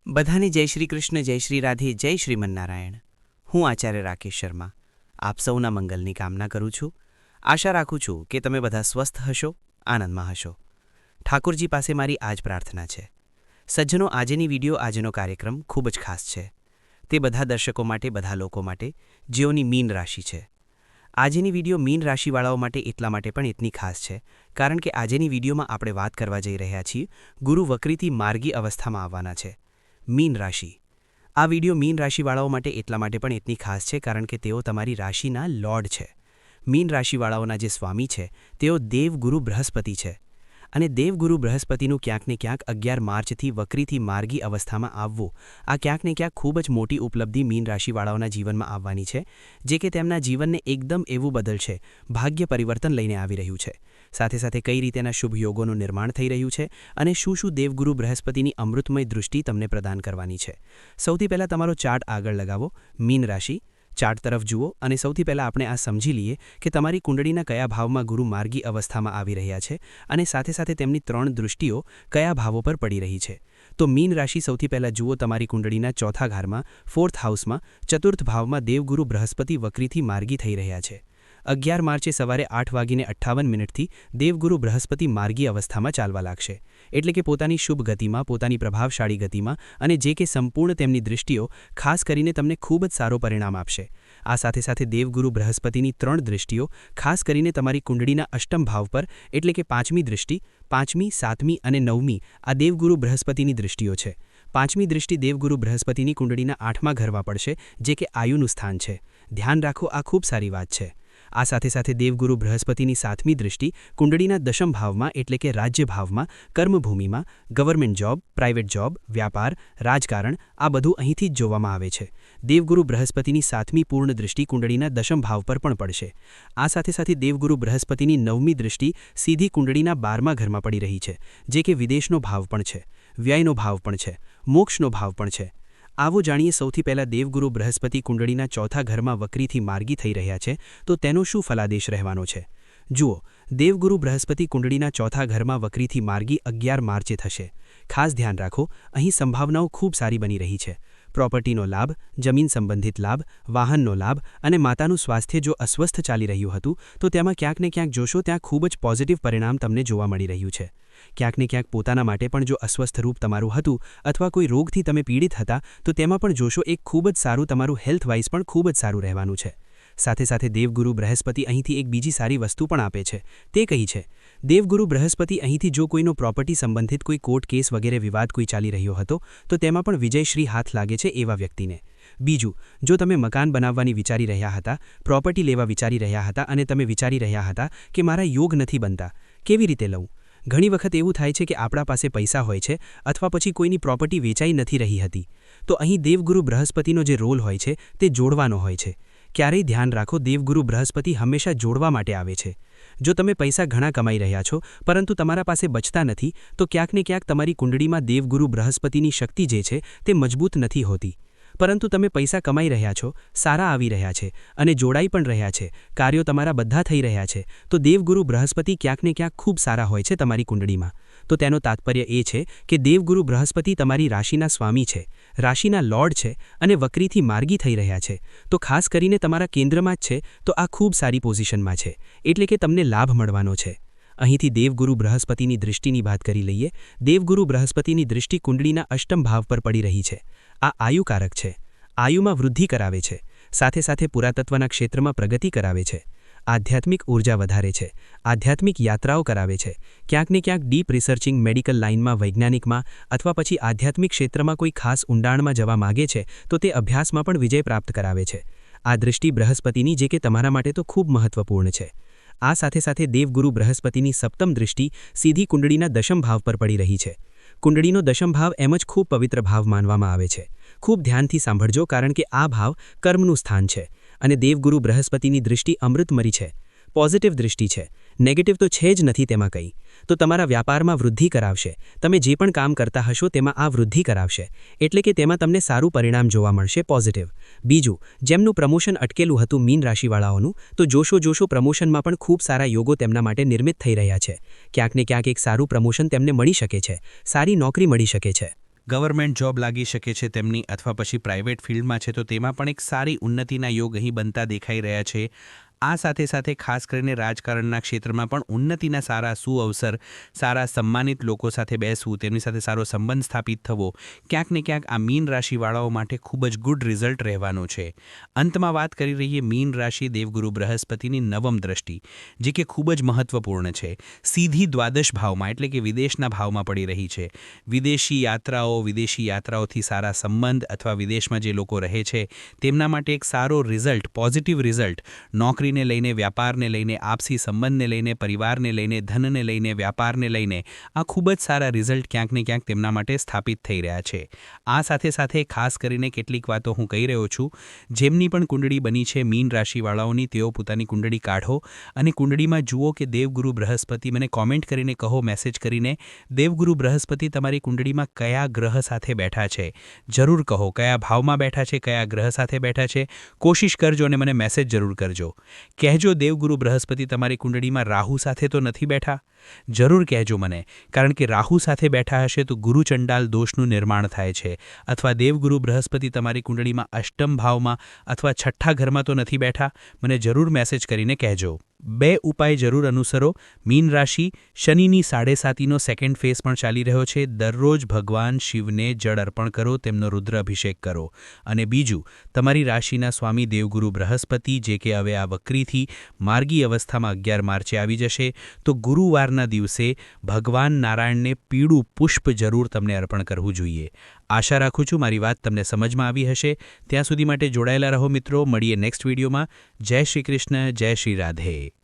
બધાને જય શ્રી કૃષ્ણ, જય શ્રી રાધે, જય શ્રીમન્નારાયણ। હું આચાર્ય રાકેશ શર્મા આપ સૌના મંગલની કામના કરું છું। આશા રાખું છું કે તમે બધા સ્વસ્થ હશો, આનંદમાં હશો। ઠાકોરજી પાસે મારી આ જ પ્રાર્થના છે। સજ્જનો, આજની વિડીયો, આજનો કાર્યક્રમ ખૂબ જ ખાસ છે। તે બધા દર્શકો માટે, બધા લોકો માટે જેઓની મીન રાશિ છે। આજની વિડીયો મીન રાશિવાળાઓ માટે એટલા માટે પણ એટલી ખાસ છે કારણ કે આજની વિડીયોમાં આપણે વાત કરવા જઈ રહ્યા છીએ ગુરુ વક્રીથી માર્ગી અવસ્થામાં આવવાના છે। મીન રાશિ, આ વિડીયો મીન રાશિવાળાઓ માટે એટલા માટે પણ એટલી ખાસ છે કારણ કે તેઓ તમારી રાશિના લોર્ડ છે। મીન રાશિવાળાઓના જે સ્વામી છે તેઓ દેવગુરુ બૃહસ્પતિ છે અને દેવગુરુ બૃહસ્પતિનું ક્યાંક ને ક્યાંક 11 માર્ચથી વક્રીથી માર્ગી અવસ્થામાં આવવું, આ ક્યાંક ને ક્યાંક ખૂબ જ મોટી ઉપલબ્ધિ મીન રાશિવાળાઓના જીવનમાં આવવાની છે, જે કે તેમના જીવનને એકદમ એવું બદલશે, ભાગ્ય પરિવર્તન લઈને આવી રહ્યું છે। સાથે સાથે કઈ રીતેના શુભ યોગોનું નિર્માણ થઈ રહ્યું છે અને શું શું દેવગુરુ બૃહસ્પતિની અમૃતમય દૃષ્ટિ તમને પ્રદાન કરવાની છે। સૌથી પહેલાં તમારો ચાર્ટ આગળ લગાવો, મીન રાશિ ચાર્ટ તરફ જુઓ અને સૌથી પહેલાં આપણે આ સમજી લઈએ કે તમારી કુંડળીના કયા ભાવમાં ગુરુ માર્ગી અવસ્થામાં આવી રહ્યા છે અને સાથે સાથે તેમની 3 દૃષ્ટિઓ કયા ભાવો પર પડી રહી છે। તો મીન રાશિ સૌથી પહેલાં જુઓ તમારી કુંડળીના ચોથા ઘરમાં, 4th હાઉસમાં, ચતુર્થ ભાવમાં દેવગુરુ બૃહસ્પતિ વક્રીથી માર્ગી થઈ રહ્યા છે। 11 માર્ચે સવારે 8:58 દેવગુરુ બૃહસ્પતિ માર્ગી અવસ્થામાં ચાલવા લાગશે, એટલે કે પોતાની શુભ ગતિમાં, પોતાની પ્રભાવશાળી ગતિમાં, અને જે કે સંપૂર્ણ તેમની દૃષ્ટિઓ ખાસ કરીને તમને ખૂબ જ સારો પરિણામ આપશે। આ સાથે સાથે દેવગુરુ બૃહસ્પતિની 3 દૃષ્ટિઓ ખાસ કરીને તમારી કુંડળીના અષ્ટમ ભાવ પર, એટલે કે 5મી દૃષ્ટિ, 5મી, 7મી અને 9મી આ દેવગુરુ બૃહસ્પતિની દૃષ્ટિઓ છે। 5મી દૃષ્ટિ દેવગુરુ બૃહસ્પતિની કુંડળીના 8મા ઘરમાં પડશે, જે કે આયુનું સ્થાન છે। ધ્યાન રાખો, આ ખૂબ સારી વાત છે। આ સાથે સાથે દેવગુરુ બૃહસ્પતિની 7મી દૃષ્ટિ કુંડળીના દશમ ભાવમાં, એટલે કે રાજ્ય ભાવમાં, કર્મભૂમિમાં, ગવર્મેન્ટ જોબ, પ્રાઇવેટ જોબ, વ્યાપાર, રાજકારણ, આ બધું અહીંથી જ જોવામાં આવે છે। દેવગુરુ બૃહસ્પતિની 7મી પૂર્ણ દૃષ્ટિ કુંડળીના દશમ ભાવ પર પણ પડશે। આ સાથે સાથે દેવગુરુ બૃહસ્પતિની 9મી દૃષ્ટિ સીધી કુંડળીના 12મા ઘરમાં પડી રહી છે, જે કે વિદેશનો ભાવ પણ છે, વ્યયનો ભાવ પણ છે, મોક્ષનો ભાવ પણ છે। આવો જાણીએ સૌથી પહેલાં દેવગુરુ બૃહસ્પતિ કુંડળીના ચોથા ઘરમાં વક્રીથી માર્ગી થઈ રહ્યા છે તો તેનો શું ફલાદેશ રહેવાનો છે। જુઓ, દેવગુરુ બૃહસ્પતિ કુંડળીના ચોથા ઘરમાં વક્રીથી માર્ગી 11 માર્ચે થશે। ખાસ ધ્યાન રાખો, અહીં સંભાવનાઓ ખૂબ સારી બની રહી છે। પ્રોપર્ટીનો લાભ, જમીન સંબંધિત લાભ, વાહનનો લાભ અને માતાનું સ્વાસ્થ્ય જો અસ્વસ્થ ચાલી રહ્યું હતું તો તેમાં ક્યાંક ને ક્યાંક જોશો ત્યાં ખૂબ જ પોઝિટિવ પરિણામ તમને જોવા મળી રહ્યું છે। ક્યાંક ને ક્યાંક પોતાના માટે પણ જો અસ્વસ્થ રૂપ તમારું હતું અથવા કોઈ રોગથી તમે પીડિત હતા તો તેમાં પણ જોશો એક ખૂબ જ સારું તમારું હેલ્થ વાઇઝ પણ ખૂબ જ સારું રહેવાનું છે। સાથે સાથે દેવગુરુ બૃહસ્પતિ અહીંથી એક બીજી સારી વસ્તુ પણ આપે છે, તે કઈ છે? દેવગુરુ બૃહસ્પતિ અહીંથી જો કોઈનો પ્રોપર્ટી સંબંધિત કોઈ કોર્ટ કેસ વગેરે વિવાદ કોઈ ચાલી રહ્યો હતો તો તેમાં પણ વિજયશ્રી હાથ લાગે છે એવા વ્યક્તિને। બીજું, જો તમે મકાન બનાવવાની વિચારી રહ્યા હતા, પ્રોપર્ટી લેવા વિચારી રહ્યા હતા અને તમે વિચારી રહ્યા હતા કે મારા યોગ નથી બનતા, કેવી રીતે લઉં? ઘણી વખત એવું થાય છે કે આપણા પાસે પૈસા હોય છે અથવા પછી કોઈની પ્રોપર્ટી વેચાઈ નથી રહી હતી, તો અહીં દેવગુરુ બૃહસ્પતિનો જે રોલ હોય છે તે જોડવાનો હોય છે। ક્યારેય ધ્યાન રાખો, દેવગુરુ બૃહસ્પતિ હંમેશા જોડવા માટે આવે છે। જો તમે પૈસા ઘણા કમાઈ રહ્યા છો પરંતુ તમારા પાસે બચતા નથી તો ક્યાંક ને ક્યાંક તમારી કુંડળીમાં દેવગુરુ બૃહસ્પતિની શક્તિ જે છે તે મજબૂત નથી હોતી, પરંતુ તમે પૈસા કમાઈ રહ્યા છો, સારા આવી રહ્યા છે અને જોડાઈ પણ રહ્યા છે, કાર્યો તમારા બધા થઈ રહ્યા છે, તો દેવગુરુ બૃહસ્પતિ ક્યાંક ને ક્યાંક ખૂબ સારા હોય છે તમારી કુંડળીમાં। તો તેનો તાત્પર્ય એ છે કે દેવગુરુ બૃહસ્પતિ તમારી રાશિના સ્વામી છે, રાશિના લોર્ડ છે અને વક્રીથી માર્ગી થઈ રહ્યા છે, તો ખાસ કરીને તમારા કેન્દ્રમાં જ છે, તો આ ખૂબ સારી પોઝિશનમાં છે, એટલે કે તમને લાભ મળવાનો છે। અહીંથી દેવગુરુ બૃહસ્પતિની દૃષ્ટિની વાત કરી લઈએ। દેવગુરુ બૃહસ્પતિની દૃષ્ટિ કુંડળીના અષ્ટમ ભાવ પર પડી રહી છે। આ આયુકારક છે, આયુમાં વૃદ્ધિ કરાવે છે, સાથે સાથે પુરાતત્વના ક્ષેત્રમાં પ્રગતિ કરાવે છે, આધ્યાત્મિક ઉર્જા વધારે છે, આધ્યાત્મિક યાત્રાઓ કરાવે છે, ક્યાંક ને ક્યાંક ડીપ રિસર્ચિંગ, મેડિકલ લાઇનમાં, વૈજ્ઞાનિકમાં અથવા પછી આધ્યાત્મિક ક્ષેત્રમાં કોઈ ખાસ ઊંડાણમાં જવા માગે છે તો તે અભ્યાસમાં પણ વિજય પ્રાપ્ત કરાવે છે। આ દૃષ્ટિ બૃહસ્પતિની જે કે તમારા માટે તો ખૂબ મહત્વપૂર્ણ છે। આ સાથે સાથે દેવગુરુ બૃહસ્પતિની 7મ દૃષ્ટિ સીધી કુંડળીના દશમ ભાવ પર પડી રહી છે। કુંડળીનો દશમ ભાવ એમ જ ખૂબ પવિત્ર ભાવ માનવામાં આવે છે। ખૂબ ધ્યાનથી સાંભળજો કારણ કે આ ભાવ કર્મનું સ્થાન છે અને દેવગુરુ બૃહસ્પતિની દૃષ્ટિ અમૃતમરી છે, પોઝિટિવ દૃષ્ટિ છે, નેગેટિવ તો છે જ નથી તેમાં કંઈ। તો તમારા વ્યાપારમાં વૃદ્ધિ કરાવશે, તમે જે પણ કામ કરતા હશો તેમાં આ વૃદ્ધિ કરાવશે, એટલે કે તેમાં તમને સારું પરિણામ જોવા મળશે, પોઝિટિવ। બીજું, જેમનું પ્રમોશન અટકેલું હતું મીન રાશિવાળાઓનું, તો જોશો પ્રમોશનમાં પણ ખૂબ સારા યોગો તેમના માટે નિર્મિત થઈ રહ્યા છે। ક્યાંક ને ક્યાંક એક સારું પ્રમોશન તેમને મળી શકે છે, સારી નોકરી મળી શકે છે। ગવર્મેન્ટ જોબ લાગી શકે છે તેમની, અથવા પછી પ્રાઇવેટ ફિલ્ડમાં છે તો તેમાં પણ એક સારી ઉન્નતિના યોગ અહીં બનતા દેખાઈ રહ્યા છે. આ સાથે સાથે ખાસ કરીને રાજકારણના ક્ષેત્રમાં પણ ઉન્નતિના સારા સુઅવસર, સારા સન્માનિત લોકો સાથે બેસવું, તેમની સાથે સારો સંબંધ સ્થાપિત થવો, ક્યાંક ને ક્યાંક આ મીન રાશિવાળાઓ માટે ખૂબ જ ગુડ રિઝલ્ટ રહેવાનું છે. અંતમાં વાત કરી રહીએ મીન રાશિ દેવગુરુ બૃહસ્પતિની નવમ દ્રષ્ટિ, જે કે ખૂબ જ મહત્વપૂર્ણ છે. સીધી દ્વાદશ ભાવમાં એટલે કે વિદેશના ભાવમાં પડી રહી છે. વિદેશી યાત્રાઓથી સારા સંબંધ અથવા વિદેશમાં જે લોકો રહે છે તેમના માટે એક સારો રિઝલ્ટ, પોઝિટિવ રિઝલ્ટ, નોકરીને લઈને, વ્યાપારને લઈને, આપસી સંબંધને લઈને, પરિવારને લઈને, ધનને લઈને, વ્યાપારને લઈને આ ખૂબ જ સારા રિઝલ્ટ ક્યાંક ને ક્યાંક તેમના માટે સ્થાપિત થઈ રહ્યા છે. આ સાથે સાથે ખાસ કરીને કેટલીક વાતો હું કહી રહ્યો છું, જેમની પણ કુંડળી બની છે મીન રાશિવાળાઓની, તેઓ પોતાની કુંડળી કાઢો અને કુંડળીમાં જુઓ કે દેવગુરુ બૃહસ્પતિ, મને કોમેન્ટ કરીને કહો, મેસેજ કરીને, દેવગુરુ બૃહસ્પતિ તમારી કુંડળીમાં કયા ગ્રહ સાથે બેઠા છે. જરૂર કહો કયા ભાવમાં બેઠા છે, કયા ગ્રહ સાથે બેઠા છે. કોશિશ કરજો અને મને મેસેજ જરૂર કરજો. કહેજો દેવગુરુ બૃહસ્પતિ તમારી કુંડળીમાં રાહુ સાથે તો નથી બેઠા? જરૂર કહેજો મને, કારણ કે રાહુ સાથે બેઠા હશે તો ગુરુ ચંડાલ દોષનું નિર્માણ થાય છે. અથવા દેવગુરુ બૃહસ્પતિ તમારી કુંડળીમાં અષ્ટમ ભાવમાં અથવા છઠ્ઠા ઘરમાં તો નથી બેઠા? મને જરૂર મેસેજ કરીને કહેજો. 2 ઉપાય જરૂર અનુસરો. મીન રાશિ, શનિની 7.5નો સેકન્ડ ફેઝ પણ ચાલી રહ્યો છે. દરરોજ ભગવાન શિવને જળ અર્પણ કરો, તેમનો રુદ્ર અભિષેક કરો. અને બીજું, તમારી રાશિના સ્વામી દેવગુરુ બૃહસ્પતિ, જે કે હવે આ વક્રીથી માર્ગી અવસ્થામાં 11 માર્ચે આવી જશે, તો ગુરુવારના દિવસે ભગવાન નારાયણને પીળું પુષ્પ જરૂર તમને અર્પણ કરવું જોઈએ. આશા રાખું છું મારી વાત તમને સમજમાં આવી હશે. ત્યાં સુધી માટે જોડાયેલા રહો મિત્રો. મળીએ નેક્સ્ટ વિડીયોમાં. જય શ્રી કૃષ્ણ, જય શ્રી રાધે.